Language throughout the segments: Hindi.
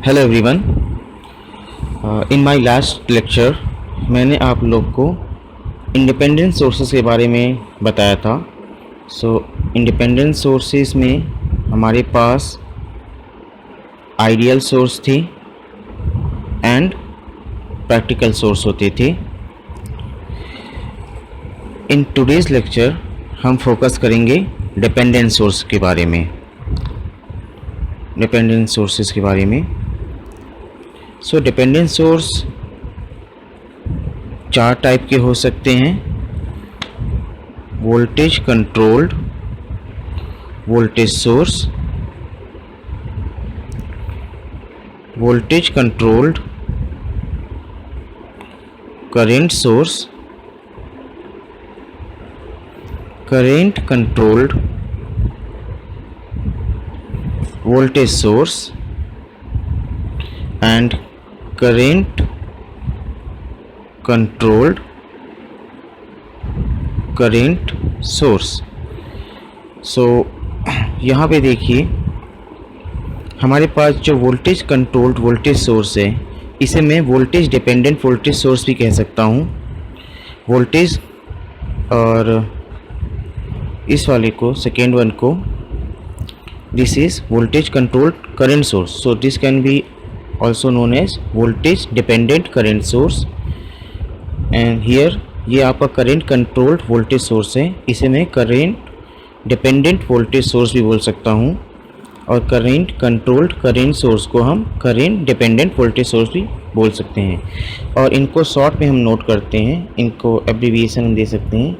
Hello everyone. In my last lecture मैंने आप लोग को इंडिपेंडेंट सोर्सेज के बारे में बताया था। इंडिपेंडेंट सोर्सेज में हमारे पास आइडियल सोर्स थी एंड प्रैक्टिकल सोर्स होते थे। इन टुडेज़ लेक्चर हम फोकस करेंगे डिपेंडेंट सोर्स के बारे में, डिपेंडेंट सोर्सेज के बारे में। डिपेंडेंट सोर्स चार टाइप के हो सकते हैं: voltage controlled voltage source, voltage controlled current source, current controlled voltage source and current controlled current source. यहाँ पे देखिए हमारे पास जो वोल्टेज कंट्रोल्ड वोल्टेज सोर्स है, इसे मैं वोल्टेज डिपेंडेंट वोल्टेज सोर्स भी कह सकता हूँ। वोल्टेज और इस वाले को, सेकेंड वन को, this is voltage controlled current source. This can be also known as voltage dependent current source and here ये आपका करंट कंट्रोल्ड वोल्टेज सोर्स है। इसे मैं करंट डिपेंडेंट वोल्टेज सोर्स भी बोल सकता हूँ और करंट कंट्रोल्ड करंट सोर्स को हम करंट डिपेंडेंट वोल्टेज सोर्स भी बोल सकते हैं। और इनको शॉर्ट में हम नोट करते हैं, इनको एब्रीविएशन हम दे सकते हैं।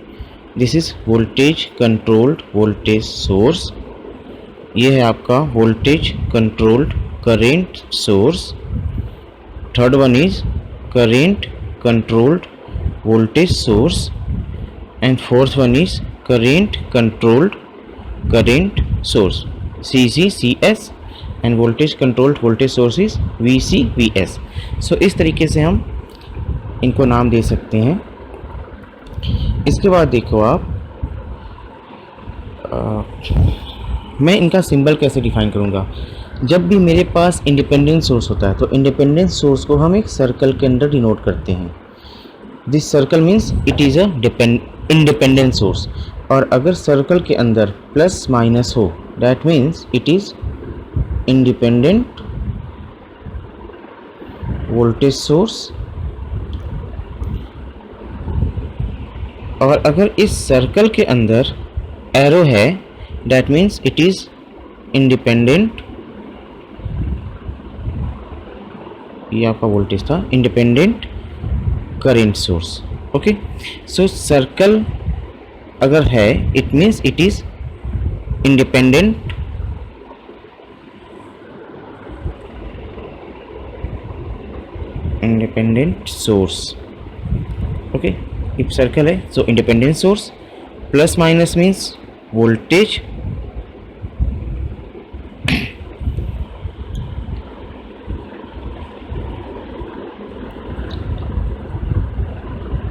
This is voltage controlled voltage source, ये है आपका voltage controlled current source। third one is current controlled voltage source and fourth one is current controlled current source, CCCS, and voltage controlled voltage source is VCVS। इस तरीके से हम इनको नाम दे सकते हैं। इसके बाद देखो आप, मैं इनका सिंबल कैसे डिफाइन करूँगा। जब भी मेरे पास इंडिपेंडेंट सोर्स होता है तो इंडिपेंडेंट सोर्स को हम एक सर्कल के अंदर डिनोट करते हैं। This circle means it is a independent source. और अगर सर्कल के अंदर प्लस माइनस हो, that means it is independent voltage source. और अगर इस सर्कल के अंदर एरो है, that means it is independent, ये आपका वोल्टेज था, independent current source. Okay, circle अगर है it means it is independent source. Okay, if circle है so independent source, plus minus means voltage,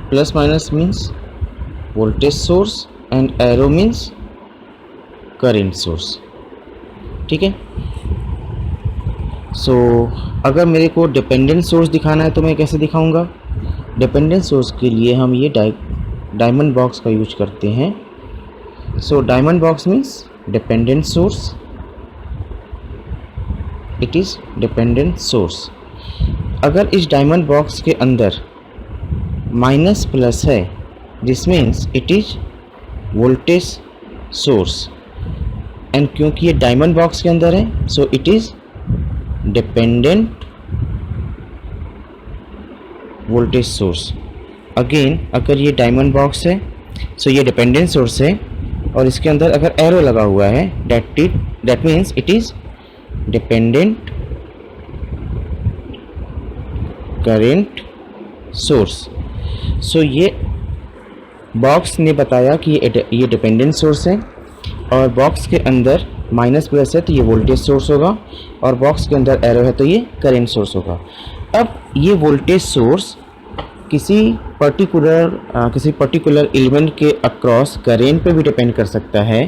plus minus means voltage source and arrow means current source. ठीक है। अगर मेरे को डिपेंडेंट सोर्स दिखाना है तो मैं कैसे दिखाऊंगा। डिपेंडेंट सोर्स के लिए हम ये डायमंड बॉक्स का यूज करते हैं। Diamond box means dependent source, it is dependent source. अगर इस डायमंड बॉक्स के अंदर माइनस प्लस है, this means it is voltage source. And क्योंकि ये डायमंड बॉक्स के अंदर है so it is dependent voltage source. Again अगर ये डायमंड बॉक्स है सो ये डिपेंडेंट सोर्स है और इसके अंदर अगर एरो लगा हुआ है, that means it is dependent current source. ये बॉक्स ने बताया कि ये डिपेंडेंट सोर्स है और बॉक्स के अंदर माइनस प्लस है तो ये वोल्टेज सोर्स होगा और बॉक्स के अंदर एरो है तो ये करंट सोर्स होगा। अब ये वोल्टेज सोर्स किसी पर्टिकुलर एलिमेंट के अक्रॉस करंट पे भी डिपेंड कर सकता है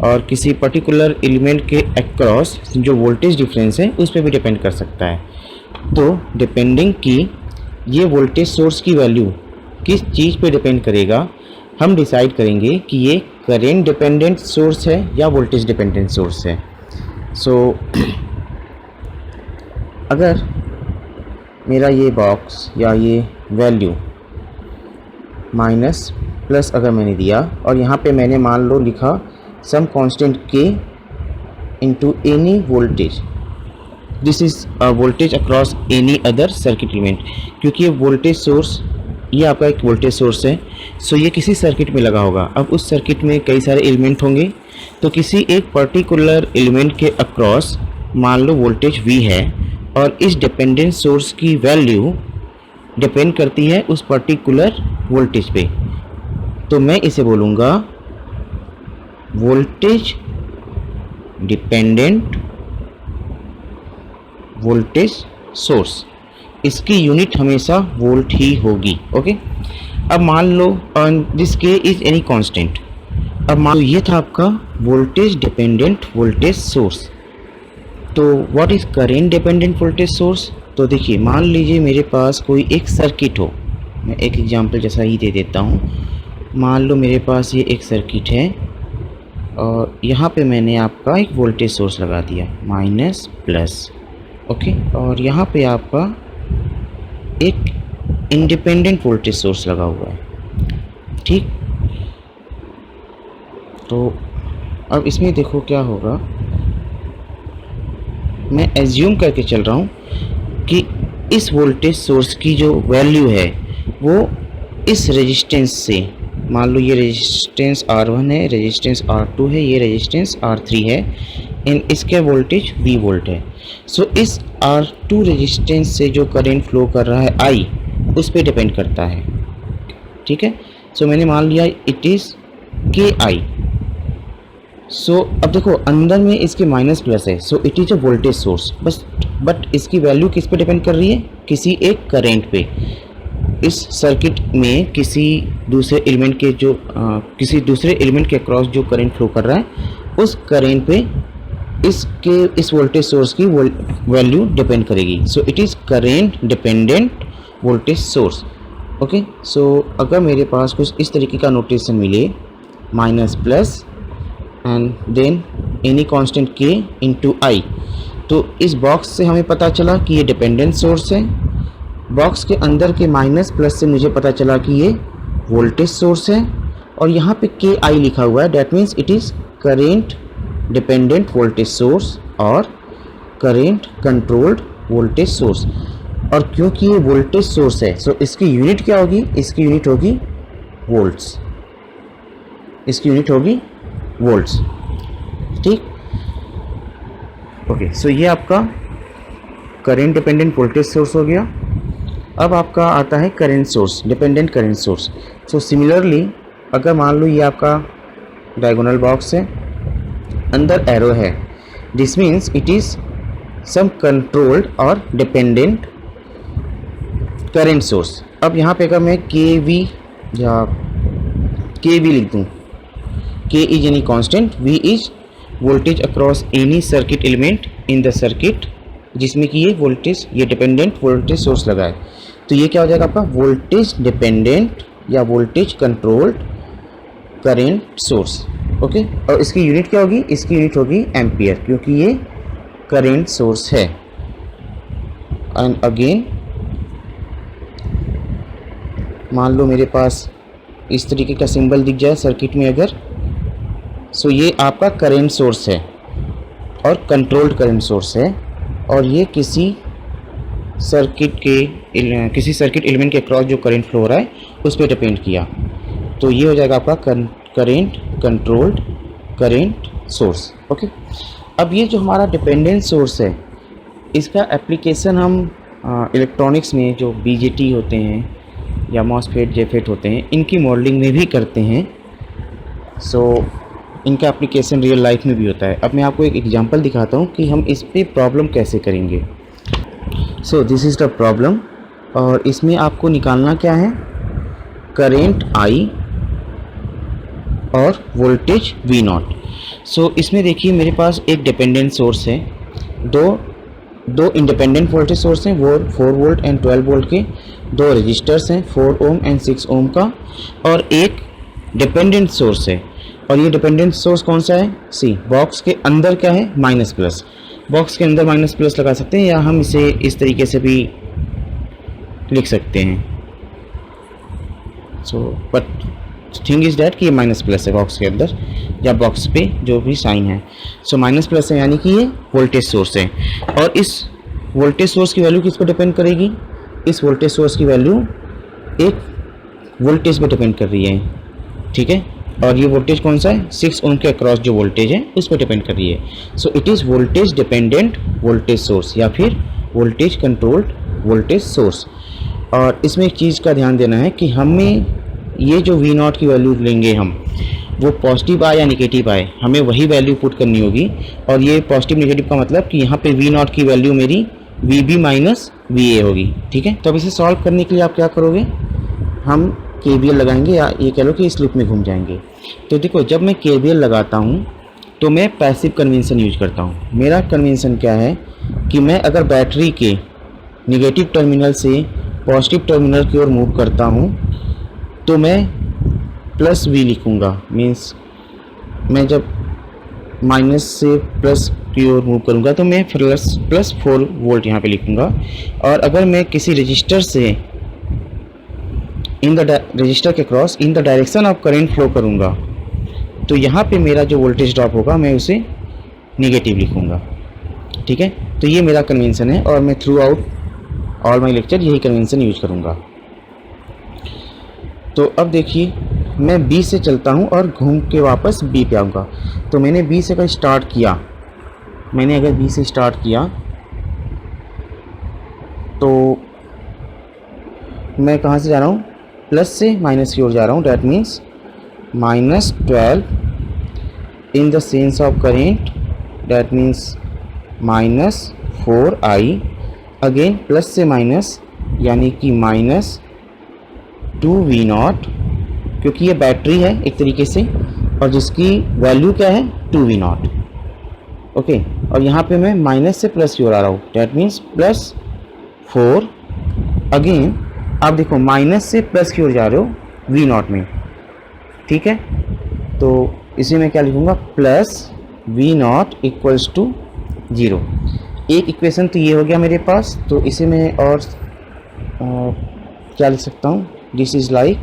और किसी पर्टिकुलर एलिमेंट के अक्रॉस जो वोल्टेज डिफरेंस है उस पर भी डिपेंड कर सकता है। तो डिपेंडिंग कि ये वोल्टेज सोर्स की वैल्यू किस चीज़ पे डिपेंड करेगा, हम डिसाइड करेंगे कि ये करेंट डिपेंडेंट सोर्स है या वोल्टेज डिपेंडेंट सोर्स है। सो अगर मेरा ये बॉक्स या ये वैल्यू माइनस प्लस अगर मैंने दिया और यहाँ पे मैंने मान लो लिखा सम कांस्टेंट के into any voltage, this is voltage across any other circuit element, क्योंकि ये वोल्टेज सोर्स, ये आपका एक वोल्टेज सोर्स है, सो ये किसी सर्किट में लगा होगा। अब उस सर्किट में कई सारे एलिमेंट होंगे, तो किसी एक पर्टिकुलर एलिमेंट के अक्रॉस मान लो वोल्टेज V है और इस डिपेंडेंट सोर्स की वैल्यू डिपेंड करती है उस पर्टिकुलर वोल्टेज पे। तो मैं इसे बोलूँगा वोल्टेज डिपेंडेंट वोल्टेज सोर्स। इसकी यूनिट हमेशा वोल्ट ही होगी। ओके, अब मान लो दिस के इज एनी कांस्टेंट। अब मान लो ये था आपका वोल्टेज डिपेंडेंट वोल्टेज सोर्स। तो what is current dependent voltage source? तो देखिए, मान लीजिए मेरे पास कोई एक सर्किट हो, मैं एक एग्जांपल जैसा ही दे देता हूँ। मान लो मेरे पास ये एक सर्किट है और यहाँ पे मैंने आपका एक वोल्टेज सोर्स लगा दिया माइनस प्लस, ओके, और यहाँ पे आपका एक इंडिपेंडेंट वोल्टेज सोर्स लगा हुआ है, ठीक। तो अब इसमें देखो क्या होगा, मैं एज्यूम करके चल रहा हूँ कि इस वोल्टेज सोर्स की जो वैल्यू है वो इस रेजिस्टेंस से, मान लो ये रेजिस्टेंस R1 है, रेजिस्टेंस R2 है, ये रेजिस्टेंस R3 है, इन इसके वोल्टेज V वोल्ट है। सो इस R2 रेजिस्टेंस से जो करंट फ्लो कर रहा है I, उस पर डिपेंड करता है, ठीक है। सो मैंने मान लिया इट इज़ KI। सो अब देखो अंदर में इसके माइनस प्लस है, सो it is a voltage source, but इसकी वैल्यू किस पे डिपेंड कर रही है? किसी एक करंट पे। इस सर्किट में किसी दूसरे एलिमेंट के जो किसी दूसरे एलिमेंट के अक्रॉस जो करंट फ्लो कर रहा है, उस करंट पे इस वोल्टेज सोर्स की वैल्यू डिपेंड करेगी। So it is current dependent voltage source. Okay, so अगर मेरे पास कुछ इस तरीके का नोटेशन मिले, minus plus and then any constant के इनटू आई, तो इस बॉक्स से हमें पता चला कि ये डिपेंडेंट सोर्स है। बॉक्स के अंदर के माइनस प्लस से मुझे पता चला कि ये वोल्टेज सोर्स है, और यहाँ पे के आई लिखा हुआ है, that means it is current dependent voltage source और करेंट कंट्रोल्ड वोल्टेज सोर्स। और क्योंकि ये वोल्टेज सोर्स है, सो इसकी यूनिट क्या होगी? इसकी यूनिट होगी वोल्ट्स, इसकी यूनिट होगी वोल्ट्स, ठीक। ओके, सो ये आपका करेंट डिपेंडेंट वोल्टेज सोर्स हो गया। अब आपका आता है current source, dependent current source. So similarly अगर मान लो ये आपका डायगोनल बॉक्स है, अंदर एरो है, this means it is some controlled और डिपेंडेंट करेंट सोर्स। अब यहाँ पे अगर मैं के वी या के वी लिख दूँ, K is any constant, V is voltage across any circuit element in the circuit, जिसमें कि ये वोल्टेज, ये डिपेंडेंट वोल्टेज सोर्स लगा है, तो ये क्या हो जाएगा आपका वोल्टेज डिपेंडेंट या voltage controlled current source. Okay, और इसकी यूनिट क्या होगी? इसकी यूनिट होगी एम्पियर, क्योंकि ये करेंट सोर्स है। एंड अगेन मान लो मेरे पास इस तरीके का सिंबल दिख जाए सर्किट में अगर, सो ये आपका करेंट सोर्स है और कंट्रोल्ड करेंट सोर्स है, और ये किसी सर्किट एलिमेंट के क्रॉस जो करंट फ्लो हो रहा है उस पर डिपेंड किया, तो ये हो जाएगा आपका current controlled current source. Okay, अब ये जो हमारा डिपेंडेंट सोर्स है, इसका एप्लीकेशन हम इलेक्ट्रॉनिक्स में जो बीजेटी होते हैं या मॉसफेट जेफेट होते हैं, इनकी मॉडलिंग में भी करते हैं। सो इनका एप्लीकेशन रियल लाइफ में भी होता है। अब मैं आपको एक एग्जांपल दिखाता हूँ कि हम इस पे प्रॉब्लम कैसे करेंगे। So this is the problem, और इसमें आपको निकालना क्या है? करेंट I और वोल्टेज V0। सो इसमें देखिए मेरे पास एक डिपेंडेंट सोर्स है, दो इंडिपेंडेंट वोल्टेज सोर्स हैं, वो 4 वोल्ट एंड 12 वोल्ट के, दो रजिस्टर्स हैं 4 ओम एंड 6 ओम का, और एक डिपेंडेंट सोर्स है। और ये डिपेंडेंट सोर्स कौन सा है? सी। बॉक्स के अंदर क्या है? Minus plus. बॉक्स के अंदर माइनस प्लस लगा सकते हैं, या हम इसे इस तरीके से भी लिख सकते हैं। So but thing is that कि ये माइनस प्लस है बॉक्स के अंदर, या बॉक्स पे जो भी साइन है। सो माइनस प्लस है, यानी कि ये वोल्टेज सोर्स है। और इस वोल्टेज सोर्स की वैल्यू किस पर डिपेंड करेगी? इस वोल्टेज सोर्स की वैल्यू एक वोल्टेज पे डिपेंड कर रही है, ठीक है। और ये वोल्टेज कौन सा है? 6 ओम के अक्रॉस जो वोल्टेज है उस पर डिपेंड कर रही है। सो it is voltage dependent voltage source, या फिर वोल्टेज कंट्रोल्ड वोल्टेज सोर्स। और इसमें एक चीज़ का ध्यान देना है कि हमें ये जो V0 की वैल्यू लेंगे हम, वो पॉजिटिव आए या निगेटिव आए, हमें वही वैल्यू पुट करनी होगी। और ये पॉजिटिव निगेटिव का मतलब कि यहाँ पे V0 की वैल्यू मेरी VB माइनस VA होगी, ठीक है। तो अब इसे सॉल्व करने के लिए आप क्या करोगे? हम KVL लगाएंगे, या ये कह लो कि इस लूप में घूम जाएंगे। तो देखो, जब मैं KVL लगाता हूँ तो मैं पैसिव कन्वेंशन यूज करता हूँ। मेरा कन्वेंशन क्या है कि मैं अगर बैटरी के निगेटिव टर्मिनल से पॉजिटिव टर्मिनल की ओर मूव करता हूँ तो मैं प्लस V लिखूँगा। मीन्स मैं जब माइनस से प्लस की ओर मूव करूँगा तो मैं प्लस 4 वोल्ट यहाँ पे लिखूँगा। और अगर मैं किसी रजिस्टर से रजिस्टर के cross in the direction of current flow करूँगा तो यहाँ पे मेरा जो वोल्टेज ड्रॉप होगा मैं उसे निगेटिव लिखूँगा, ठीक है। तो ये मेरा कन्वेंशन है, और मैं through out all my lecture यही कन्वेंशन यूज करूँगा। तो अब देखिए, मैं B से चलता हूँ और घूम के वापस B पे आऊँगा। तो मैंने B से अगर स्टार्ट किया, मैंने अगर B से स्टार्ट किया तो मैं कहाँ से जा रहा हूँ? प्लस से माइनस की ओर जा रहा हूँ। That means -12 in the sense of current, that means -4I, again plus से माइनस यानी कि -2V0, क्योंकि ये बैटरी है एक तरीके से, और जिसकी वैल्यू क्या है? 2V0, okay. और यहाँ पे मैं माइनस से प्लस की ओर आ रहा हूँ, डैट मीन्स +4। अगेन आप देखो, माइनस से प्लस की ओर जा रहे हो V0 में, ठीक है। तो इसे मैं क्या लिखूँगा? +V0 = 0। एक इक्वेशन तो ये हो गया मेरे पास। तो इसे मैं और क्या लिख सकता हूँ? This is like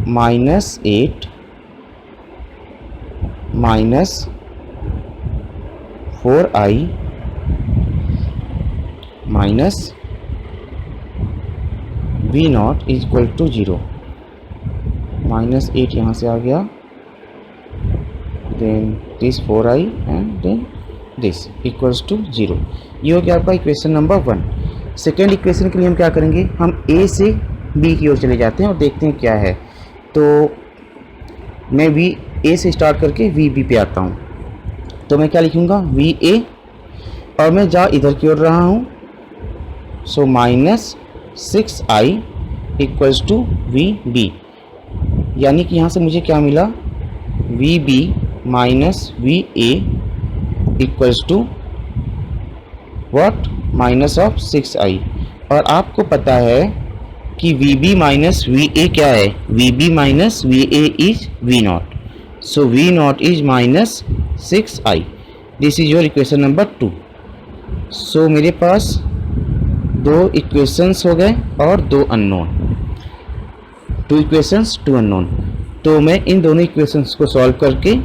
-8 -4I minus V0 = 0। -8 यहाँ से आ गया, then this 4I and then this equals to 0। ये हो गया आपका इक्वेशन नंबर 1। सेकेंड इक्वेशन के लिए हम क्या करेंगे? हम A से B की ओर चले जाते हैं और देखते हैं क्या है। तो मैं A से स्टार्ट करके VB पे आता हूँ। तो मैं क्या लिखूँगा? VA, और मैं जा इधर की ओर रहा हूँ। सो -6I = VB, यानी कि यहाँ से मुझे क्या मिला? VB minus VA = what? -6I। और आपको पता है कि VB माइनस VA क्या है? VB minus VA is V0। So V0 is -6I। This is your equation number 2। सो मेरे पास 2 इक्वेशंस हो गए और 2 अननोन। 2 equations 2 unknown. तो मैं इन दोनों इक्वेशंस को सॉल्व करके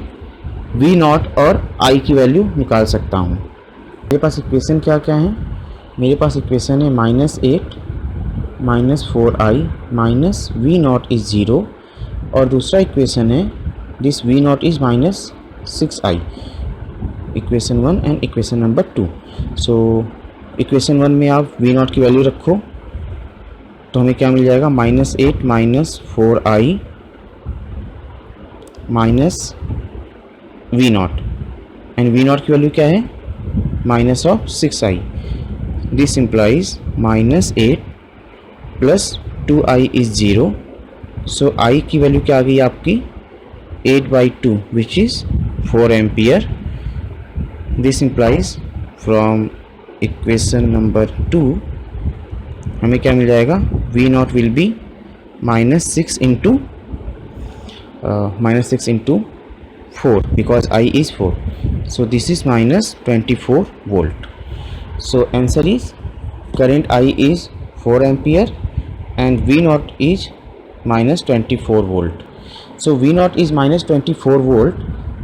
V0 और I की वैल्यू निकाल सकता हूँ। मेरे पास इक्वेशन क्या क्या है? मेरे पास इक्वेशन है -8 -4I माइनस V0 इज़ 0, और दूसरा इक्वेशन है this V0 is -6I। Equation 1 and equation number 2। So equation 1 में आप V0 की वैल्यू रखो तो हमें क्या मिल जाएगा? -8 -4I minus V0, and V0 की वैल्यू क्या है? -6I। This implies -8 + 2I is 0। So I की वैल्यू क्या आ गई आपकी? 8/2 which is 4 ampere. This implies from equation number 2 हमें क्या मिल जाएगा, we not will be -6 into 4 because I is 4, so this is -24 volt. So answer is current I is 4 ampere and V naught is -24 volt. So V naught is -24 volt.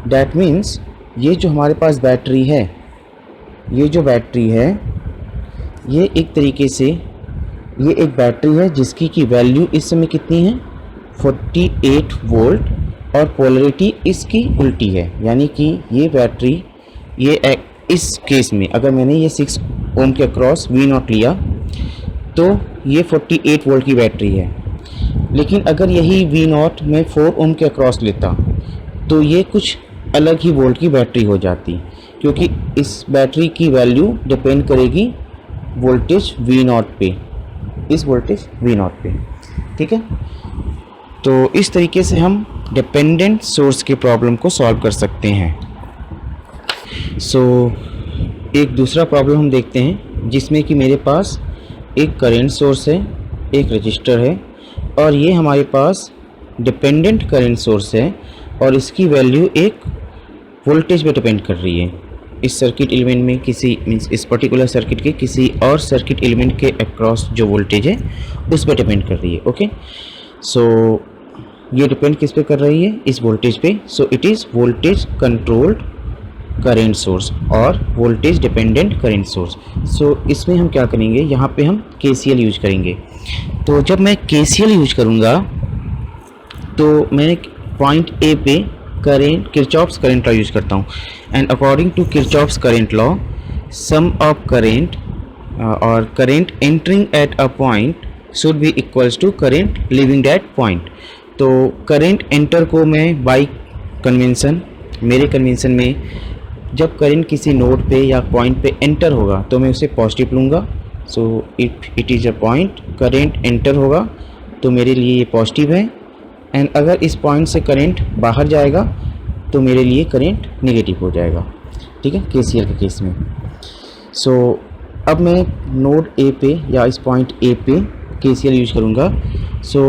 That means ये जो हमारे पास बैटरी है, ये जो बैटरी है, ये एक तरीके से ये एक बैटरी है जिसकी की वैल्यू इस समय कितनी है, 48 वोल्ट, और पोलरिटी इसकी उल्टी है। यानी कि ये बैटरी, ये इस केस में अगर मैंने ये 6 ओम के अक्रॉस वी नॉट लिया तो ये 48 वोल्ट की बैटरी है। लेकिन अगर यही वी नॉट मैं 4 ओम के अक्रॉस लेता तो ये कुछ अलग ही वोल्ट की बैटरी हो जाती, क्योंकि इस बैटरी की वैल्यू डिपेंड करेगी वोल्टेज वी नॉट पे, इस वोल्टेज वी नॉट पे। ठीक है, तो इस तरीके से हम डिपेंडेंट सोर्स के प्रॉब्लम को सॉल्व कर सकते हैं। एक दूसरा प्रॉब्लम हम देखते हैं जिसमें कि मेरे पास एक करंट सोर्स है, एक रजिस्टर है, और ये हमारे पास डिपेंडेंट करंट सोर्स है और इसकी वैल्यू एक वोल्टेज पे डिपेंड कर रही है। इस सर्किट एलिमेंट में इस पर्टिकुलर सर्किट के किसी और सर्किट एलिमेंट के अक्रॉस जो वोल्टेज है उस पर डिपेंड कर रही है। ओके, सो ये डिपेंड किस पे कर रही है, इस वोल्टेज पे। सो it is voltage controlled current source और वोल्टेज डिपेंडेंट करेंट सोर्स। सो इसमें हम क्या करेंगे, यहाँ पे हम KCL यूज करेंगे। तो जब मैं KCL यूज करूँगा तो मैंने पॉइंट A पे current Kirchhoff's current law use करता हूँ, and according to Kirchhoff's current law sum of current और current entering at a point should be equals to current leaving that point. तो करेंट एंटर को मैं बाई कन्वेंशन, मेरे कन्वेंशन में जब करंट किसी नोड पे या पॉइंट पे एंटर होगा तो मैं उसे पॉजिटिव लूँगा। सो it is a point, current enter होगा तो मेरे लिए ये पॉजिटिव है, एंड अगर इस पॉइंट से करंट बाहर जाएगा तो मेरे लिए करंट नेगेटिव हो जाएगा। ठीक है, KCL के केस में। सो अब मैं नोड A पे या इस पॉइंट A पे KCL यूज करूँगा। सो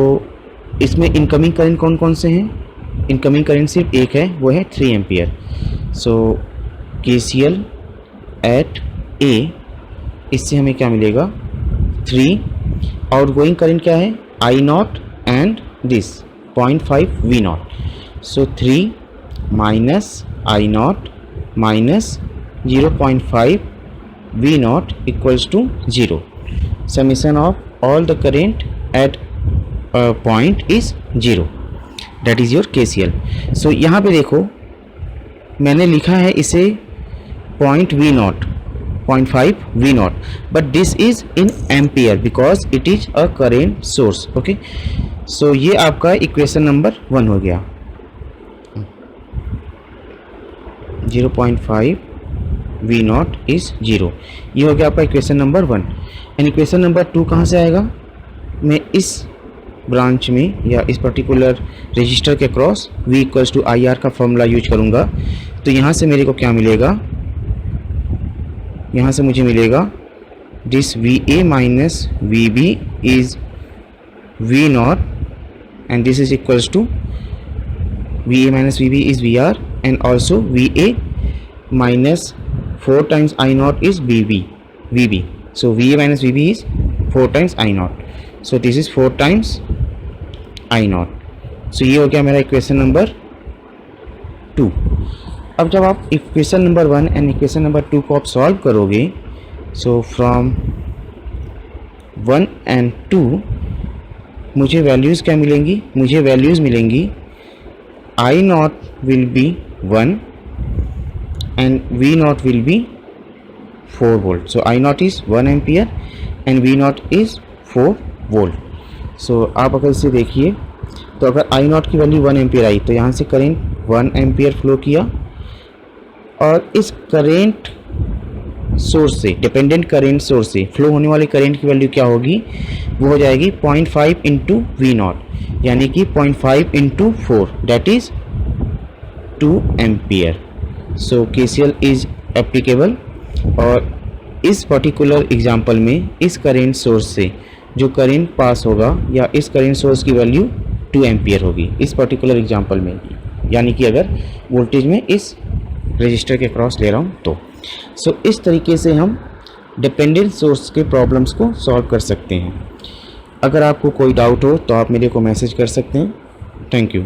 इसमें इनकमिंग करंट कौन कौन से हैं, इनकमिंग करंट सिर्फ एक है, वो है 3 ampere. So KCL at A, इससे हमें क्या मिलेगा 3, आउटगोइंग करंट क्या है I naught and this 0.5 V naught. So 3 minus I naught minus 0.5 V naught equals to 0। Summation of all the current at point is 0, that is your KCL। सो यहाँ पे देखो मैंने लिखा है इसे point V naught, 0.5 V naught, but this is in ampere because it is a current source. Okay, so ये आपका इक्वेशन नंबर 1 हो गया। 0.5 V नॉट इज 0, ये हो गया आपका equation number 1। And equation number 2 कहाँ से आएगा, मैं इस ब्रांच में या इस पर्टिकुलर रजिस्टर के cross V equals to IR का फॉर्मूला यूज करूँगा। तो यहाँ से मेरे को क्या मिलेगा, यहाँ से मुझे मिलेगा this VA minus VB is V naught and this is equals to VA minus VB is VR and also VA minus 4 times I naught is VB। So VA minus VB is 4 times I naught, so this is 4 times I naught. So ये हो गया मेरा इक्वेशन नंबर 2। अब जब आप equation number 1 and equation number 2 को आप सॉल्व करोगे, सो फ्रॉम 1 एंड 2 मुझे वैल्यूज़ क्या मिलेंगी, मुझे वैल्यूज़ मिलेंगी I naught will be 1 and V naught will be 4 volt. So I naught is 1 ampere and V naught is 4 volt. सो आप अगर इसे देखिए तो अगर I नॉट की वैल्यू 1 एम्पियर आई तो यहाँ से करेंट 1 एम्पियर फ्लो किया, और इस करेंट सोर्स से, डिपेंडेंट करेंट सोर्स से फ्लो होने वाले करेंट की वैल्यू क्या होगी, वो हो जाएगी 0.5 इंटू V नॉट, यानी कि 0.5 into 4 that is 2 ampere. So KCL is applicable. और इस पर्टिकुलर एग्जांपल में इस करेंट सोर्स से जो करेंट पास होगा या इस करेंट सोर्स की वैल्यू 2 एम्पियर होगी इस पर्टिकुलर एग्जांपल में, यानी कि अगर वोल्टेज में इस रजिस्टर के क्रॉस ले रहा हूँ तो। सो इस तरीके से हम डिपेंडेंट सोर्स के प्रॉब्लम्स को सॉल्व कर सकते हैं। अगर आपको कोई डाउट हो तो आप मेरे को मैसेज कर सकते हैं। Thank you.